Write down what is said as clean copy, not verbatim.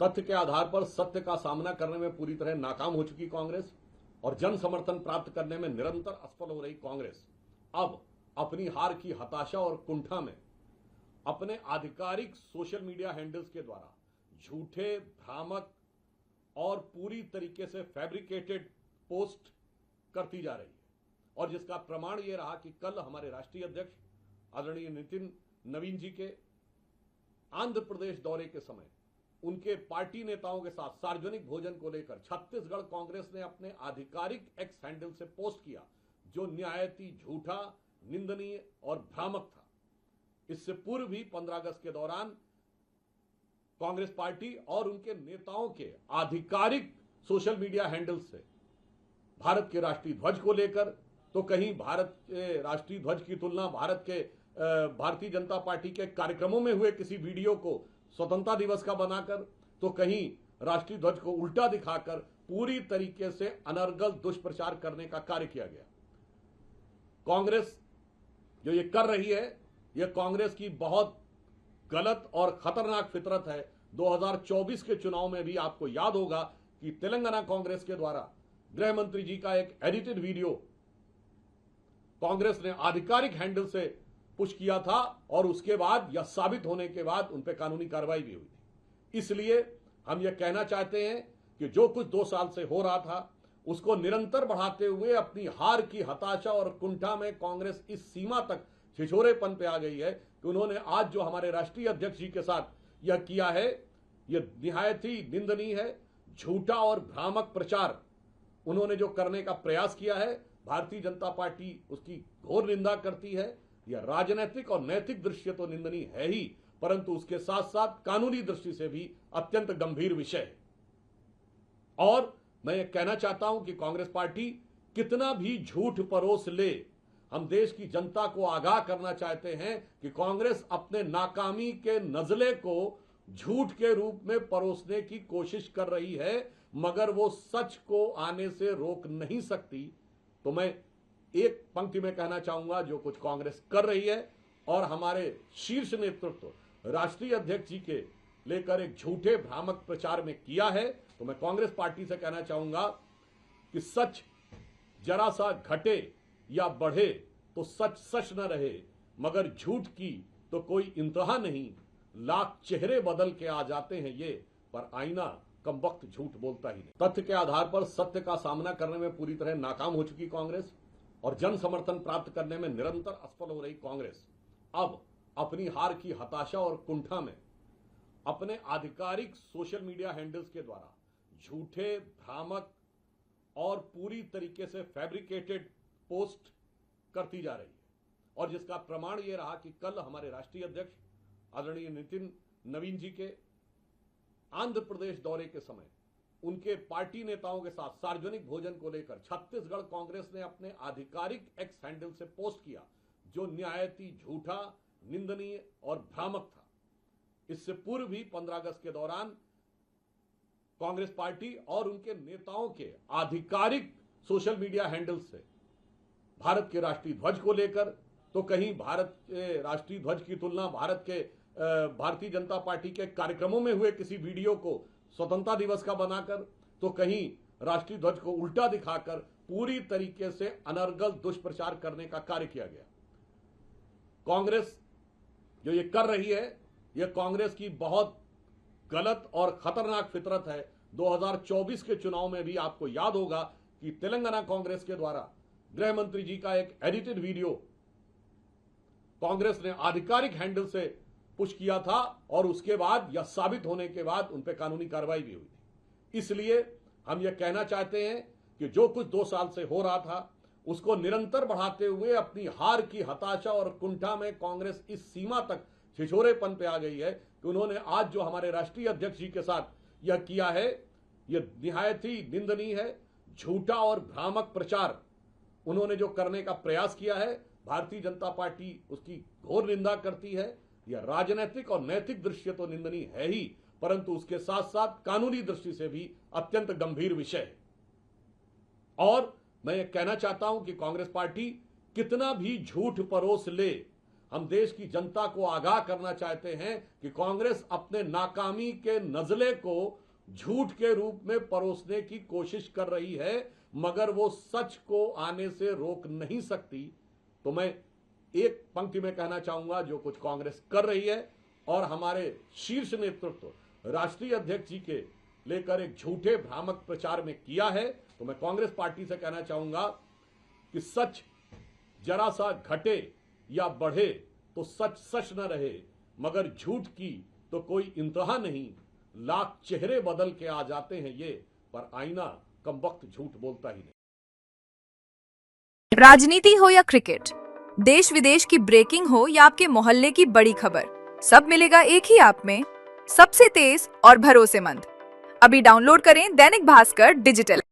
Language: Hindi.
तथ्य के आधार पर सत्य का सामना करने में पूरी तरह नाकाम हो चुकी कांग्रेस और जन समर्थन प्राप्त करने में निरंतर असफल हो रही कांग्रेस अब अपनी हार की हताशा और कुंठा में अपने आधिकारिक सोशल मीडिया हैंडल्स के द्वारा झूठे, भ्रामक और पूरी तरीके से फैब्रिकेटेड पोस्ट करती जा रही है। और जिसका प्रमाण यह रहा कि कल हमारे राष्ट्रीय अध्यक्ष आदरणीय नितिन नवीन जी के आंध्र प्रदेश दौरे के समय उनके पार्टी नेताओं के साथ सार्वजनिक भोजन को लेकर छत्तीसगढ़ कांग्रेस ने अपने आधिकारिक एक्स हैंडल से पोस्ट किया, जो न्यायती झूठा, निंदनीय और भ्रामक था। इससे पूर्व भी 15 अगस्त के दौरान कांग्रेस पार्टी और उनके नेताओं के आधिकारिक सोशल मीडिया हैंडल्स से भारत के राष्ट्रीय ध्वज को लेकर तो कहीं भारत के राष्ट्रीय ध्वज की तुलना भारतीय जनता पार्टी के कार्यक्रमों में हुए किसी वीडियो को स्वतंत्रता दिवस का बनाकर तो कहीं राष्ट्रीय ध्वज को उल्टा दिखाकर पूरी तरीके से अनर्गल दुष्प्रचार करने का कार्य किया गया। कांग्रेस जो ये कर रही है, यह कांग्रेस की बहुत गलत और खतरनाक फितरत है। 2024 के चुनाव में भी आपको याद होगा कि तेलंगाना कांग्रेस के द्वारा गृह मंत्री जी का एक एडिटेड वीडियो कांग्रेस ने आधिकारिक हैंडल से पुश किया था और उसके बाद यह साबित होने के बाद उन पर कानूनी कार्रवाई भी हुई थी। इसलिए हम यह कहना चाहते हैं कि जो कुछ 2 साल से हो रहा था उसको निरंतर बढ़ाते हुए अपनी हार की हताशा और कुंठा में कांग्रेस इस सीमा तक छिछोरेपन पे आ गई है कि उन्होंने आज जो हमारे राष्ट्रीय अध्यक्ष जी के साथ यह किया है, यह निहायत ही निंदनीय है। झूठा और भ्रामक प्रचार उन्होंने जो करने का प्रयास किया है, भारतीय जनता पार्टी उसकी घोर निंदा करती है। यह राजनीतिक और नैतिक दृष्टि तो निंदनीय है ही, परंतु उसके साथ साथ कानूनी दृष्टि से भी अत्यंत गंभीर विषय है। और मैं ये कहना चाहता हूं कि कांग्रेस पार्टी कितना भी झूठ परोस ले, हम देश की जनता को आगाह करना चाहते हैं कि कांग्रेस अपने नाकामी के नजले को झूठ के रूप में परोसने की कोशिश कर रही है, मगर वो सच को आने से रोक नहीं सकती। तो मैं एक पंक्ति में कहना चाहूंगा, जो कुछ कांग्रेस कर रही है और हमारे शीर्ष नेतृत्व राष्ट्रीय अध्यक्ष जी के लेकर एक झूठे भ्रामक प्रचार में किया है, तो मैं कांग्रेस पार्टी से कहना चाहूंगा कि सच जरा सा घटे या बढ़े तो सच सच न रहे, मगर झूठ की तो कोई इंतहा नहीं। लाख चेहरे बदल के आ जाते हैं ये, पर आईना कम वक्त झूठ बोलता ही नहीं। तथ्य के आधार पर सत्य का सामना करने में पूरी तरह नाकाम हो चुकी कांग्रेस और जन समर्थन प्राप्त करने में निरंतर असफल हो रही कांग्रेस अब अपनी हार की हताशा और कुंठा में अपने आधिकारिक सोशल मीडिया हैंडल्स के द्वारा झूठे, भ्रामक और पूरी तरीके से फैब्रिकेटेड पोस्ट करती जा रही है। और जिसका प्रमाण यह रहा कि कल हमारे राष्ट्रीय अध्यक्ष आदरणीय नितिन नवीन जी के आंध्र प्रदेश दौरे के समय उनके पार्टी नेताओं के साथ सार्वजनिक भोजन को लेकर छत्तीसगढ़ कांग्रेस ने अपने आधिकारिक एक्स हैंडल से पोस्ट किया, जो न्यायती झूठा, निंदनीय और भ्रामक था। इससे पूर्व भी 15 अगस्त के दौरान कांग्रेस पार्टी और उनके नेताओं के आधिकारिक सोशल मीडिया हैंडल्स से भारत के राष्ट्रीय ध्वज को लेकर तो कहीं भारत के राष्ट्रीय ध्वज की तुलना भारतीय जनता पार्टी के कार्यक्रमों में हुए किसी वीडियो को स्वतंत्रता दिवस का बनाकर तो कहीं राष्ट्रीय ध्वज को उल्टा दिखाकर पूरी तरीके से अनर्गल दुष्प्रचार करने का कार्य किया गया। कांग्रेस जो ये कर रही है, यह कांग्रेस की बहुत गलत और खतरनाक फितरत है। 2024 के चुनाव में भी आपको याद होगा कि तेलंगाना कांग्रेस के द्वारा गृह मंत्री जी का एक एडिटेड वीडियो कांग्रेस ने आधिकारिक हैंडल से पुश किया था और उसके बाद यह साबित होने के बाद उन पर कानूनी कार्रवाई भी हुई थी। इसलिए हम यह कहना चाहते हैं कि जो कुछ 2 साल से हो रहा था उसको निरंतर बढ़ाते हुए अपनी हार की हताशा और कुंठा में कांग्रेस इस सीमा तक छिछोरेपन पे आ गई है कि उन्होंने आज जो हमारे राष्ट्रीय अध्यक्ष जी के साथ यह किया है, यह निहायत ही निंदनीय है। झूठा और भ्रामक प्रचार उन्होंने जो करने का प्रयास किया है, भारतीय जनता पार्टी उसकी घोर निंदा करती है। यह राजनीतिक और नैतिक दृष्टि तो निंदनीय है ही, परंतु उसके साथ साथ कानूनी दृष्टि से भी अत्यंत गंभीर विषय है। और मैं ये कहना चाहता हूं कि कांग्रेस पार्टी कितना भी झूठ परोस ले, हम देश की जनता को आगाह करना चाहते हैं कि कांग्रेस अपने नाकामी के नजले को झूठ के रूप में परोसने की कोशिश कर रही है, मगर वो सच को आने से रोक नहीं सकती। तो मैं एक पंक्ति में कहना चाहूंगा, जो कुछ कांग्रेस कर रही है और हमारे शीर्ष नेतृत्व राष्ट्रीय अध्यक्ष जी के लेकर एक झूठे भ्रामक प्रचार में किया है, तो मैं कांग्रेस पार्टी से कहना चाहूंगा कि सच जरा सा घटे या बढ़े तो सच सच न रहे, मगर झूठ की तो कोई इंतहा नहीं। लाख चेहरे बदल के आ जाते हैं ये, पर आईना कम वक्त झूठ बोलता ही नहीं। राजनीति हो या क्रिकेट, देश विदेश की ब्रेकिंग हो या आपके मोहल्ले की बड़ी खबर, सब मिलेगा एक ही ऐप में, सबसे तेज और भरोसेमंद। अभी डाउनलोड करें दैनिक भास्कर डिजिटल।